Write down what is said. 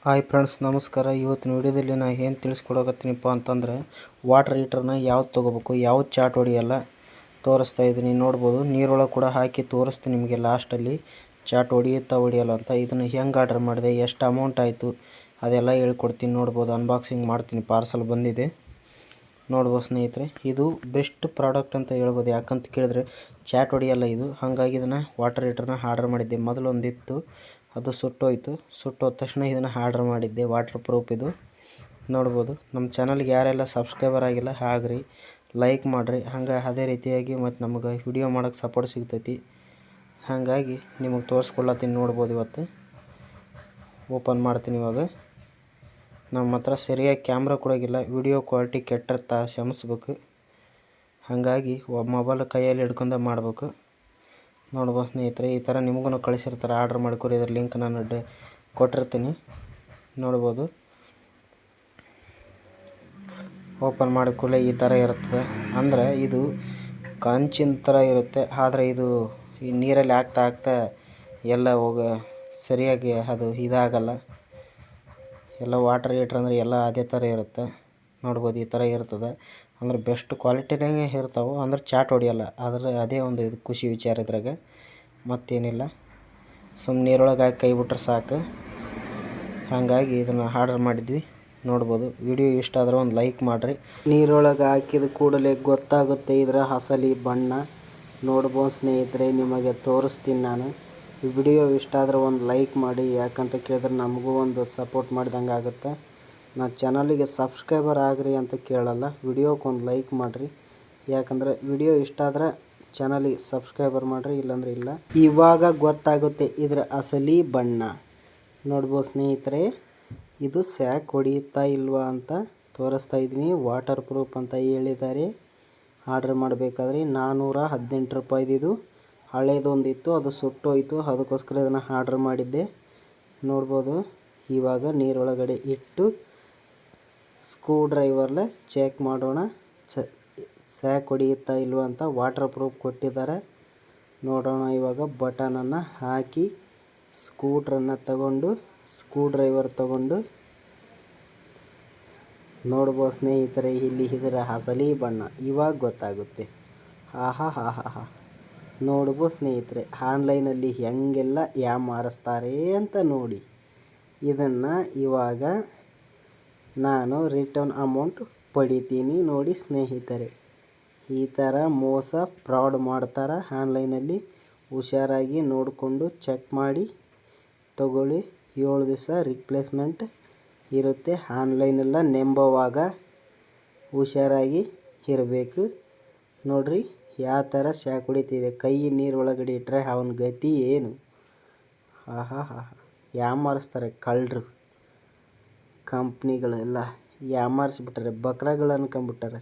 Hi friends, ನಮಸ್ಕಾರ. ಇವತ್ತಿನ ವಿಡಿಯೋದಲ್ಲಿ ನಾನು ಏನು ತಿಳಿಸ್ಕೊಡಕತ್ತೀನಿಪ್ಪ ಅಂತಂದರೆ ವಾಟರ್ ಹೀಟರ್ನ ಯಾವ್ದು ತೊಗೋಬೇಕು, ಯಾವ್ದು ಚಾಟ್ ಹೊಡಿಯಲ್ಲ ತೋರಿಸ್ತಾ ಇದ್ದೀನಿ. ನೋಡ್ಬೋದು, ನೀರೊಳಗೆ ಕೂಡ ಹಾಕಿ ತೋರಿಸ್ತೀನಿ ನಿಮಗೆ ಲಾಸ್ಟಲ್ಲಿ ಚಾಟ್ ಹೊಡಿಯುತ್ತಾ ಹೊಡಿಯಲ್ಲ ಅಂತ. ಇದನ್ನು ಹೆಂಗೆ ಆರ್ಡರ್ ಮಾಡಿದೆ, ಎಷ್ಟು ಅಮೌಂಟ್ ಆಯಿತು ಅದೆಲ್ಲ ಹೇಳ್ಕೊಡ್ತೀನಿ. ನೋಡ್ಬೋದು, ಅನ್ಬಾಕ್ಸಿಂಗ್ ಮಾಡ್ತೀನಿ. ಪಾರ್ಸಲ್ ಬಂದಿದೆ ನೋಡ್ಬೋದು ಸ್ನೇಹಿತರೆ. ಇದು ಬೆಸ್ಟ್ ಪ್ರಾಡಕ್ಟ್ ಅಂತ ಹೇಳ್ಬೋದು. ಯಾಕಂತ ಕೇಳಿದ್ರೆ ಚಾಟ್ ಹೊಡಿಯಲ್ಲ ಇದು. ಹಾಗಾಗಿ ಇದನ್ನು ವಾಟರ್ ಹೀಟರ್ನ ಆರ್ಡರ್ ಮಾಡಿದ್ದೆ. ಮೊದಲು ಒಂದಿತ್ತು, ಅದು ಸುಟ್ಟೋಯ್ತು. ಸುಟ್ಟೋದ ತಕ್ಷಣ ಇದನ್ನು ಆರ್ಡರ್ ಮಾಡಿದ್ದೆ. ವಾಟರ್ ಪ್ರೂಫ್ ಇದು. ನೋಡ್ಬೋದು, ನಮ್ಮ ಚಾನಲ್ಗೆ ಯಾರೆಲ್ಲ ಸಬ್ಸ್ಕ್ರೈಬರ್ ಆಗಿಲ್ಲ ಆಗ್ರಿ, ಲೈಕ್ ಮಾಡಿರಿ. ಹಂಗೆ ಅದೇ ರೀತಿಯಾಗಿ ಮತ್ತು ನಮಗೆ ವಿಡಿಯೋ ಮಾಡೋಕ್ಕೆ ಸಪೋರ್ಟ್ ಸಿಗ್ತೈತಿ. ಹಾಗಾಗಿ ನಿಮಗೆ ತೋರಿಸ್ಕೊಡ್ಲತ್ತೀನಿ. ನೋಡ್ಬೋದು, ಇವತ್ತು ಓಪನ್ ಮಾಡ್ತೀನಿ. ಇವಾಗ ನಮ್ಮ ಹತ್ರ ಸರಿಯಾಗಿ ಕ್ಯಾಮ್ರಾ ಕೊಡೋಗಿಲ್ಲ, ವಿಡಿಯೋ ಕ್ವಾಲಿಟಿ ಕೆಟ್ಟಿರ್ತಾ ಕ್ಷಮಿಸ್ಬೇಕು. ಹಾಗಾಗಿ ಮೊಬೈಲ್ ಕೈಯಲ್ಲಿ ಹಿಡ್ಕೊಂಡೆ ಮಾಡಬೇಕು. ನೋಡ್ಬೋದು ಸ್ನೇಹಿತರೆ, ಈ ಥರ ನಿಮಗೂ ಕಳಿಸಿರ್ತಾರೆ. ಆರ್ಡ್ರ್ ಮಾಡ್ಕೊರಿ, ಇದ್ರ ಲಿಂಕ್ ನಾನು ಕೊಟ್ಟಿರ್ತೀನಿ. ನೋಡ್ಬೋದು, ಓಪನ್ ಮಾಡಿದ ಕೂಡಲೇ ಈ ಥರ ಇರ್ತದೆ. ಅಂದರೆ ಇದು ಕಂಚಿನ ಥರ ಇರುತ್ತೆ. ಆದರೆ ಇದು ಈ ನೀರಲ್ಲಿ ಹಾಕ್ತಾ ಎಲ್ಲ ಸರಿಯಾಗಿ ಅದು ಇದಾಗಲ್ಲ. ಎಲ್ಲ ವಾಟರ್ ಹೀಟ್ರ್ ಅಂದರೆ ಎಲ್ಲ ಅದೇ ಥರ ಇರುತ್ತೆ. ನೋಡ್ಬೋದು, ಈ ಥರ ಇರ್ತದೆ. ಅಂದರೆ ಬೆಸ್ಟ್ ಕ್ವಾಲಿಟಿನಾಗೆ ಇರ್ತಾವೆ. ಅಂದ್ರೆ ಚಾಟ್ ಹೊಡಿಯಲ್ಲ. ಅದೇ ಒಂದು ಇದು ಖುಷಿ ವಿಚಾರ ಇದ್ರಾಗ, ಮತ್ತೇನಿಲ್ಲ. ಸುಮ್ಮನೆ ನೀರೊಳಗೆ ಹಾಕಿ ಕೈ ಬಿಟ್ರೆ ಸಾಕು. ಹಾಗಾಗಿ ಇದನ್ನು ಆರ್ಡರ್ ಮಾಡಿದ್ವಿ. ನೋಡ್ಬೋದು, ವಿಡಿಯೋ ಇಷ್ಟ ಆದರೆ ಒಂದು ಲೈಕ್ ಮಾಡಿರಿ. ನೀರೊಳಗೆ ಹಾಕಿದ ಕೂಡಲೇ ಗೊತ್ತಾಗುತ್ತೆ ಇದರ ಅಸಲಿ ಬಣ್ಣ. ನೋಡ್ಬೋದು ಸ್ನೇಹಿತರೆ, ನಿಮಗೆ ತೋರಿಸ್ತೀನಿ ನಾನು. ಈ ವಿಡಿಯೋ ಇಷ್ಟ ಆದರೆ ಒಂದು ಲೈಕ್ ಮಾಡಿ. ಯಾಕಂತ ಕೇಳಿದ್ರೆ ನಮಗೂ ಒಂದು ಸಪೋರ್ಟ್ ಮಾಡಿದಂಗೆ ಆಗುತ್ತೆ. ನಾ ಚಾನಲಿಗೆ ಸಬ್ಸ್ಕ್ರೈಬರ್ ಆಗ್ರಿ ಅಂತ ಕೇಳಲ್ಲ, ವಿಡಿಯೋಕ್ಕೆ ಒಂದು ಲೈಕ್ ಮಾಡಿರಿ. ಯಾಕಂದರೆ ವಿಡಿಯೋ ಇಷ್ಟ ಆದರೆ ಚಾನಲಿಗೆ ಸಬ್ಸ್ಕ್ರೈಬರ್ ಮಾಡಿರಿ, ಇಲ್ಲಾಂದ್ರೆ ಇಲ್ಲ. ಇವಾಗ ಗೊತ್ತಾಗುತ್ತೆ ಇದರ ಅಸಲಿ ಬಣ್ಣ. ನೋಡ್ಬೋದು ಸ್ನೇಹಿತರೆ, ಇದು ಸ್ಯಾಕ್ ಹೊಡೆಯುತ್ತಾ ಇಲ್ವಾ ಅಂತ ತೋರಿಸ್ತಾ ಇದ್ದೀನಿ. ವಾಟರ್ ಪ್ರೂಫ್ ಅಂತ ಹೇಳಿದ್ದಾರೆ. ಆರ್ಡ್ರ್ ಮಾಡಬೇಕಾದ್ರೆ 418 ರೂಪಾಯಿದು ಹಳೇದೊಂದಿತ್ತು, ಅದು ಸುಟ್ಟೋಯ್ತು. ಅದಕ್ಕೋಸ್ಕರ ಇದನ್ನು ಆರ್ಡ್ರ್ ಮಾಡಿದ್ದೆ. ನೋಡ್ಬೋದು, ಇವಾಗ ನೀರೊಳಗಡೆ ಇಟ್ಟು ಸ್ಕ್ರೂ ಡ್ರೈವರ್ಲೆ ಚೆಕ್ ಮಾಡೋಣ ಸ್ಯಾಕ್ ಹೊಡೆಯುತ್ತಾ ಇಲ್ವಾ ಅಂತ. ವಾಟರ್ ಪ್ರೂಫ್ ಕೊಟ್ಟಿದ್ದಾರೆ. ನೋಡೋಣ. ಇವಾಗ ಬಟನನ್ನು ಹಾಕಿ ಸ್ಕ್ರೂಡ್ರನ್ನು ತಗೊಂಡು ಸ್ಕ್ರೂ ಡ್ರೈವರ್ ತಗೊಂಡು ನೋಡ್ಬೋದು ಸ್ನೇಹಿತರೆ, ಇಲ್ಲಿ ಇದರ ಅಸಲಿ ಬಣ್ಣ ಇವಾಗ ಗೊತ್ತಾಗುತ್ತೆ. ಆಹಾ ಹಾ ಹಾ ಹಾ ನೋಡ್ಬೋದು ಸ್ನೇಹಿತರೆ, ಆನ್ಲೈನಲ್ಲಿ ಹೆಂಗೆಲ್ಲ ಮಾರಿಸ್ತಾರೆ ಅಂತ ನೋಡಿ. ಇದನ್ನು ಇವಾಗ ನಾನು ರಿಟರ್ನ್ ಅಮೌಂಟ್ ಪಡಿತೀನಿ. ನೋಡಿ ಸ್ನೇಹಿತರೆ, ಈ ಥರ ಮೋಸ ಫ್ರಾಡ್ ಮಾಡ್ತಾರೆ ಆನ್ಲೈನಲ್ಲಿ. ಹುಷಾರಾಗಿ ನೋಡಿಕೊಂಡು ಚೆಕ್ ಮಾಡಿ ತಗೊಳ್ಳಿ. 7 ದಿವಸ ರಿಪ್ಲೇಸ್ಮೆಂಟ್ ಇರುತ್ತೆ. ಆನ್ಲೈನೆಲ್ಲ ನಂಬೋವಾಗ ಹುಷಾರಾಗಿ ಇರಬೇಕು. ನೋಡ್ರಿ ಯಾವ ಥರ ಶಾಕ್ ಹೊಡಿತಿದೆ. ಕೈ ನೀರೊಳಗಡೆ ಇಟ್ಟರೆ ಅವನ ಗತಿ ಏನು. ಆಹಾ ಹಾ ಯಾಮಾರಿಸ್ತಾರೆ ಕಳ್ಳರು. ಕಂಪ್ನಿಗಳೆಲ್ಲ ಯಾಮಾರಿಸ್ಬಿಟ್ಟಾರೆ, ಬಕ್ರಾಗಳು ಅನ್ಕೊಂಬಿಟ್ಟಾರೆ.